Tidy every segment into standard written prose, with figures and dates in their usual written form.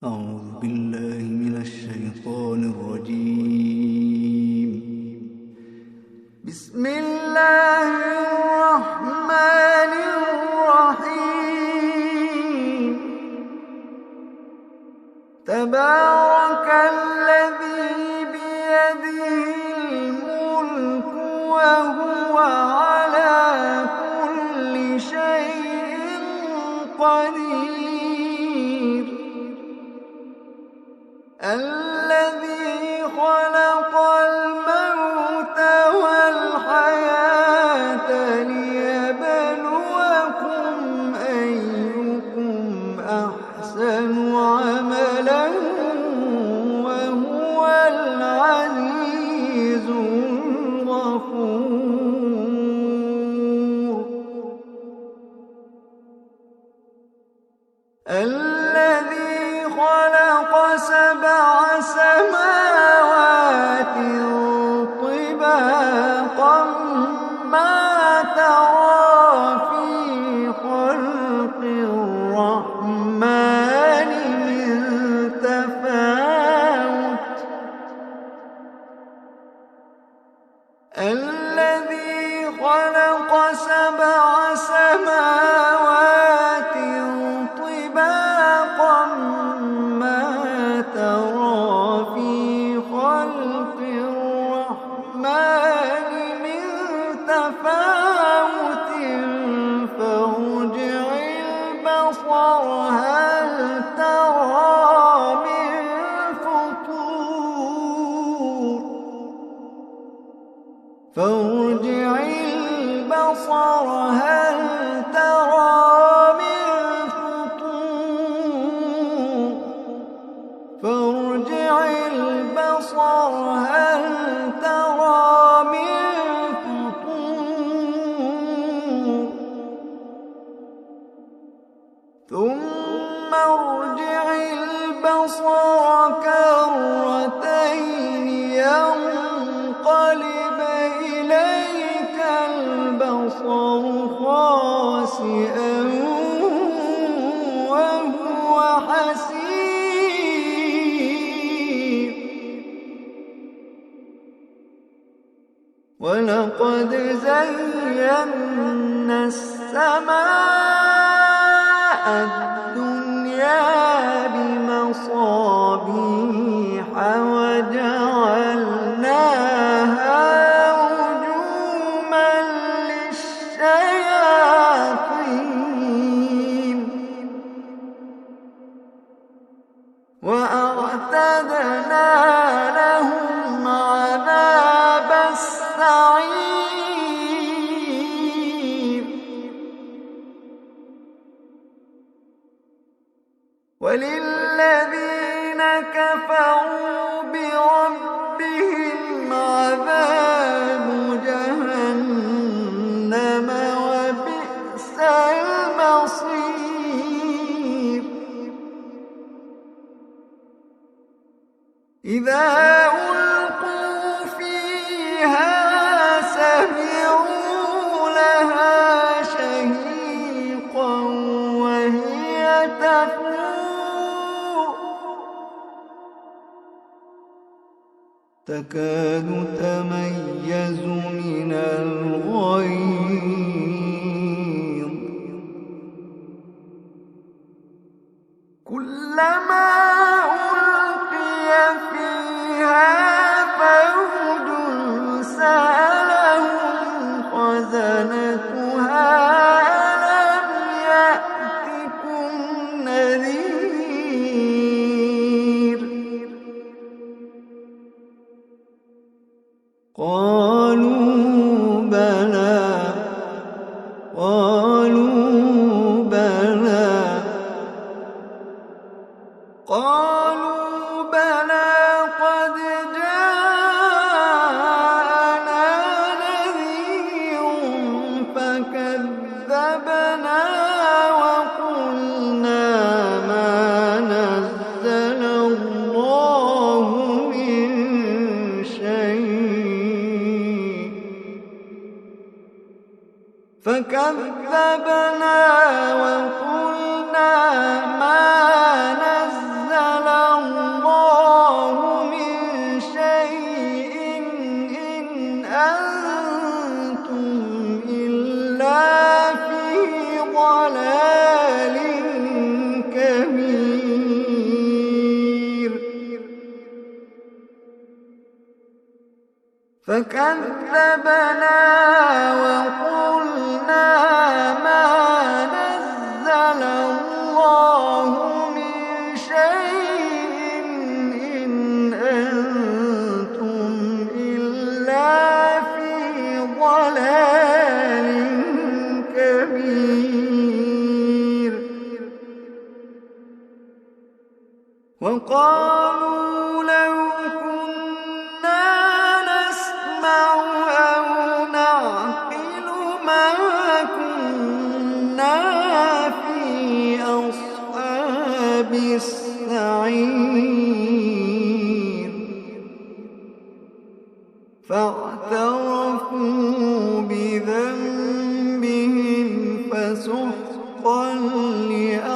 أعوذ بالله من الشيطان الرجيم. بسم الله الرحمن الرحيم. تبارك الذي بيده الملك وهو على كل شيء قدير. الذي خلق الموت والحياة ليبلوكم أيكم أحسن عملا وهو العزيز الغفور. الذي خلق سبع سماوات طباقا ما ترى في خلق الرحمن من تفاوت. الذي خلق سبع سماوات طباقا ما ترى في خلق الرحمن من تفاوت فارجع البصر هل ترى من فطور. فارجع البصر هل ترى من فطور. فارجع البصر هل ترى من فطور. ثم ارجع البصر كرتين ينقلب إليك البصر خاسئا وهو حسير. ولقد زينا السماء الدنيا بمصابيح وجعلناها رجوما للشياطين وأعتدنا لهم عذاب السعير. وللذين كفروا بربهم عذاب جهنم وبئس المصير. إذا ألقوا فيها سمعوا لها شهيقا وهي تفور تكاد تميز من الغيظ. كلما ألقي فيها فوج سألهم خزنتها ألم يأتكم نذير. قالوا بلى قد جاءنا نذير فكذبنا وقلنا ما نزل الله من شيء. فكذبنا وقلنا ما نزل فكذبنا وقلنا ما نزل الله من شيء إن أنتم إلا في ضلال كبير. وقالوا لو كنا نسمع أو نعقل ما كنا في أصحاب السعير. فاعترفوا بذنبهم فسحقا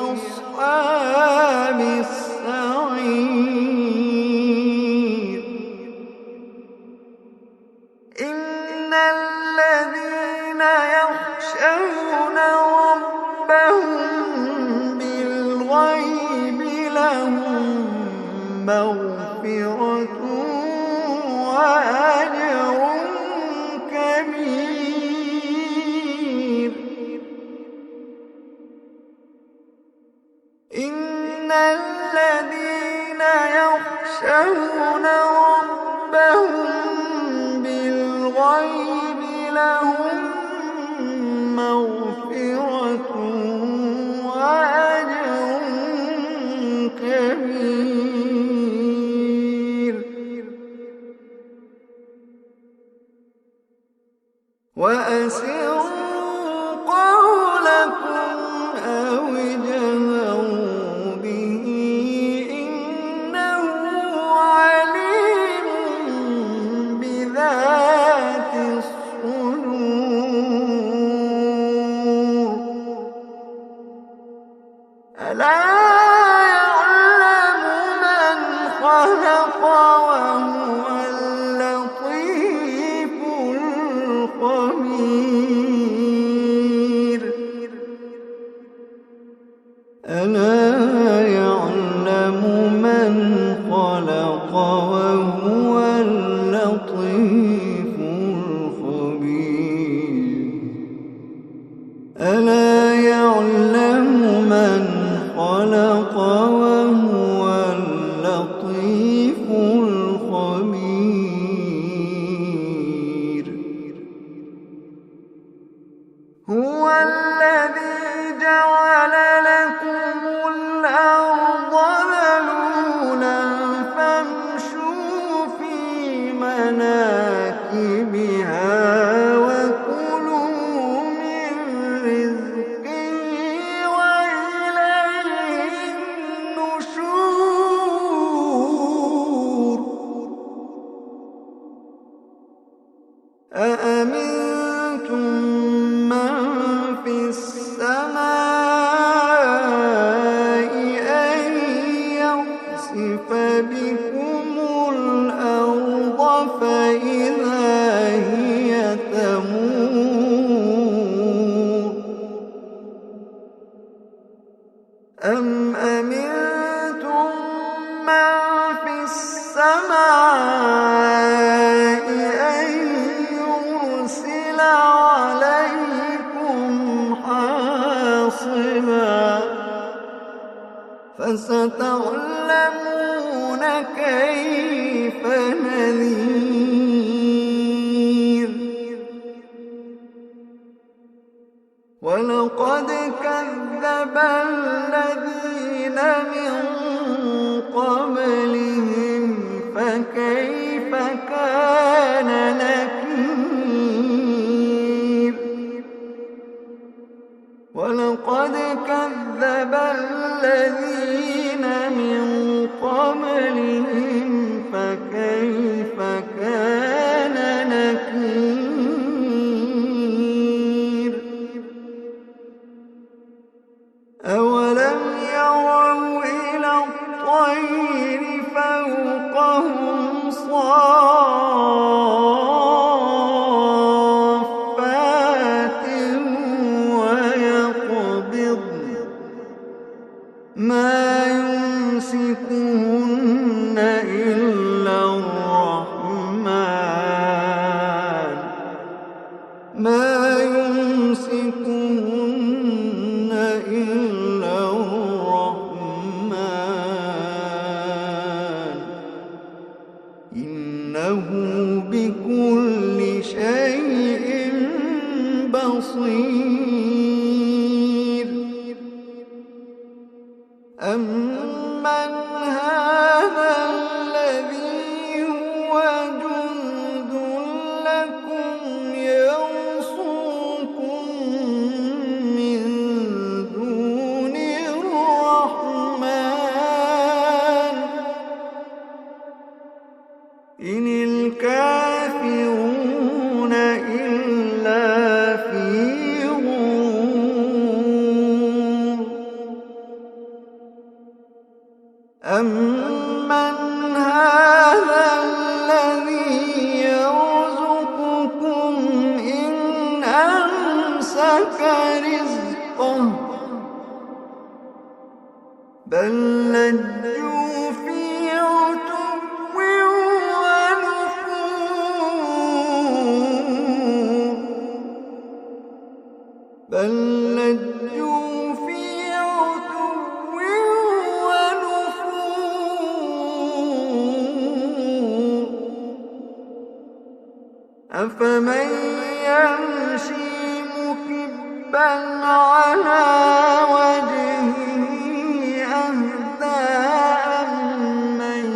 لأصحاب السعير. إن الذين يخشون ربهم بالغيب لهم مغفرة وأجر كبير. إن الذين يخشون ربهم بالغيب لهم مغفرة وأجر كبير. وأسروا قولكم أو اجهروا به إنه عليم بذات الصدور. ألا يعلم من خلق وهو اللطيف الخبير. ألا يعلم من خلق وهو اللطيف الخبير. ألا يعلم من خلق وهو اللطيف الخبير. هو الذي جعل لكم الأرض ذلولا فامشوا في مناكبها وكلوا من رزقه وإليه النشور. أأمنتم من في السماء أن يخسف بكم الأرض فإذا هي تمور. أم أمنتم من في السماء أن يرسل عليكم حاصبا فستعلمون كيف نذير. ولقد كذب الذين من قبلهم فكيف كان نكير. ولقد كذب الذين من قبلهم فكيف كان نكير. أولم يروا إلى الطير فوقهم صافات ويقبضن ما يمسكهن إلا الرحمن إنه بكل شيء بصير. أمن هذا الذي هو جند لكم يرصوكم من دون الرحمن إن الكافرون إلا في غرور. أمن هذا الذي يرزقكم إن أمسك رزقه بل لجوا في عتو ونفور. بل لجوا في عتو ونفور. أفمن يمشي مكبا على وجهه أهدى أمن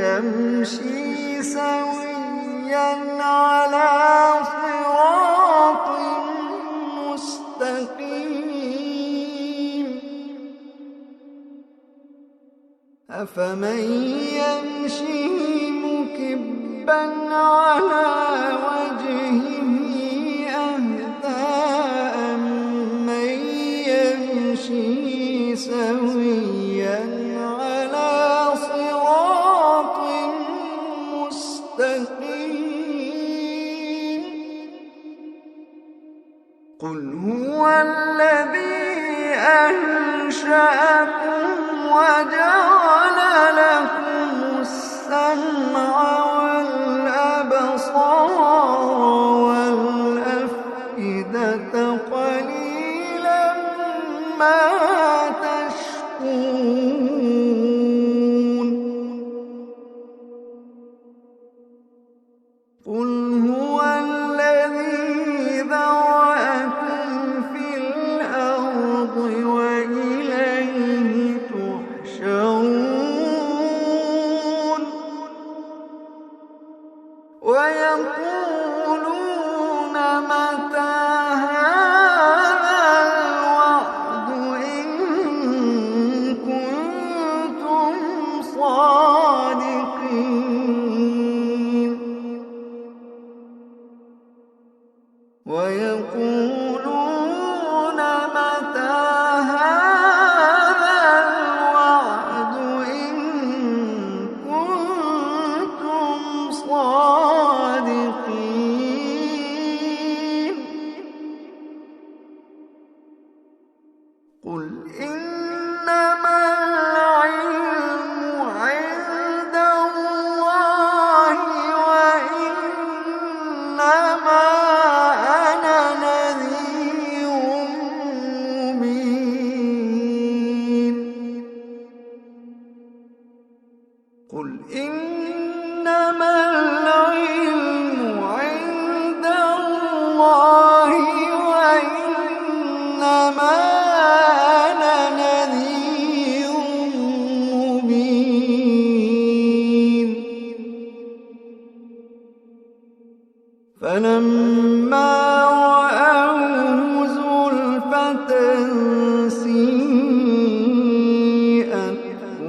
يمشي سويا على صراط مستقيم. أفمن يمشي مكبا على وجهه أهدى أمن يمشي سويا على صراط مستقيم. قل هو الذي أنشأكم وجعل لكم السمع والأبصار والأفئدة قليلا ما تشكرون. قل هو الذي ذرأكم في الأرض وإليه تحشرون. ويقولون متى هذا الوعد إن كنتم صادقين. ويقولون متى هذا الوعد إن كنتم صادقين. قل إنما العلم عند الله وإنما أنا نذير مبين. قل إنما العلم عند الله وإنما أنا نذير مبين. فلما رأوه زلفة سيئت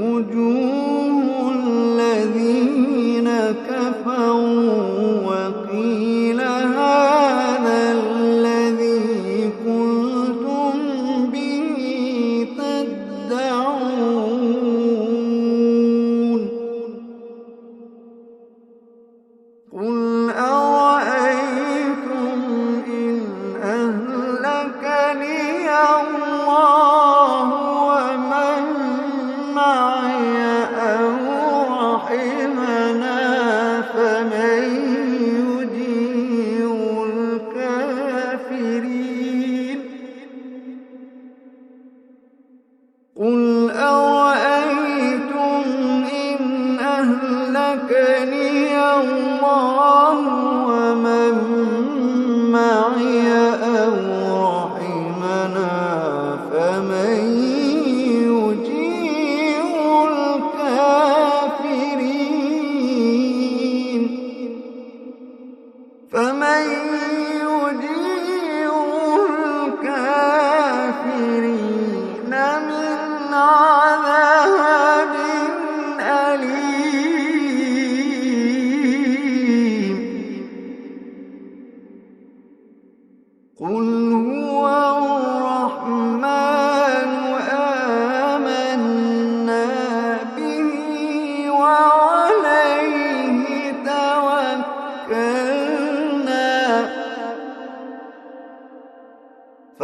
وجوه الذين كفروا وقيل هذا الذي كنتم به تدعون. قل أرأيتم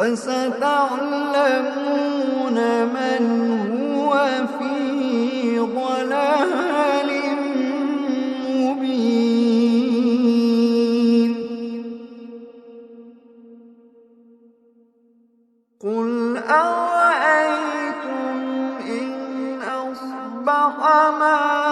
فستعلمون من هو في ضلال مبين. قل أرأيتم إن أصبح ماؤكم